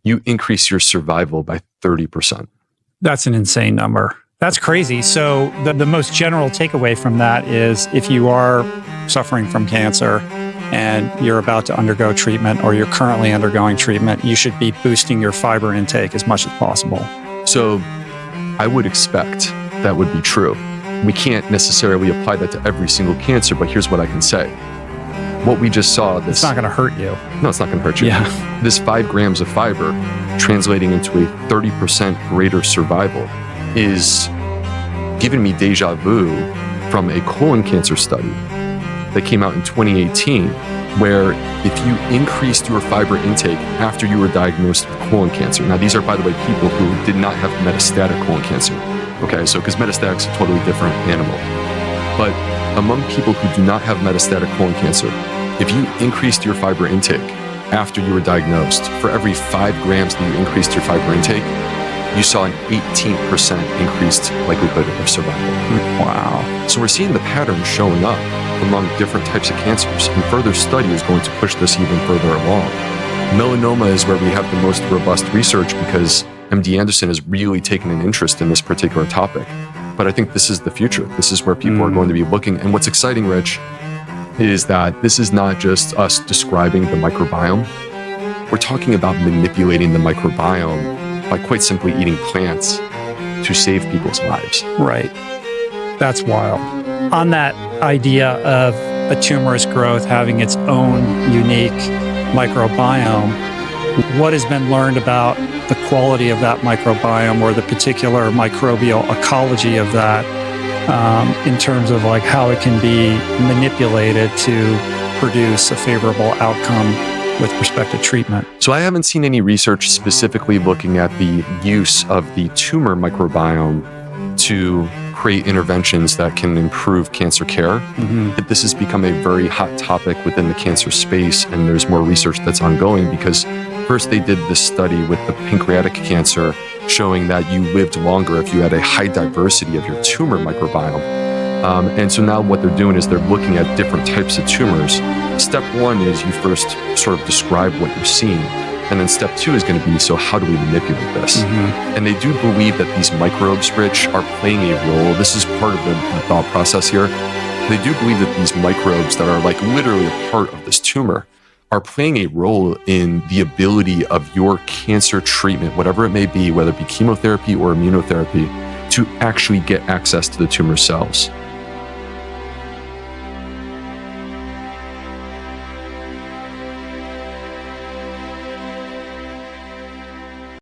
you increase your survival by 30%. That's an insane number. That's crazy. So the most general takeaway from that is if you are suffering from cancer and you're about to undergo treatment or you're currently undergoing treatment, you should be boosting your fiber intake as much as possible. So I would expect that would be true. We can't necessarily apply that to every single cancer, but here's what I can say. What we just saw, it's not going to hurt you. No, it's not going to hurt you. Yeah. This 5 grams of fiber translating into a 30% greater survival is giving me deja vu from a colon cancer study that came out in 2018, where if you increased your fiber intake after you were diagnosed with colon cancer, now these are, by the way, people who did not have metastatic colon cancer. Okay, so because metastatic is a totally different animal. But among people who do not have metastatic colon cancer, if you increased your fiber intake after you were diagnosed, for every 5 grams that you increased your fiber intake, you saw an 18% increased likelihood of survival. Wow. So we're seeing the pattern showing up among different types of cancers, and further study is going to push this even further along. Melanoma is where we have the most robust research because MD Anderson has really taken an interest in this particular topic. But I think this is the future. This is where people are going to be looking. And what's exciting, Rich, is that this is not just us describing the microbiome. We're talking about manipulating the microbiome by quite simply eating plants to save people's lives. Right. That's wild. On that idea of a tumorous growth having its own unique microbiome, what has been learned about the quality of that microbiome or the particular microbial ecology of that in terms of like how it can be manipulated to produce a favorable outcome with respect to treatment? So I haven't seen any research specifically looking at the use of the tumor microbiome to create interventions that can improve cancer care. But this has become a very hot topic within the cancer space, and there's more research that's ongoing because first they did this study with the pancreatic cancer showing that you lived longer if you had a high diversity of your tumor microbiome. And so now what they're doing is they're looking at different types of tumors. Step 1 is you first sort of describe what you're seeing. And then step 2 is going to be, so how do we manipulate this? And they do believe that these microbes, Rich, are playing a role. This is part of the thought process here. They do believe that these microbes that are like literally a part of this tumor are playing a role in the ability of your cancer treatment, whatever it may be, whether it be chemotherapy or immunotherapy, to actually get access to the tumor cells.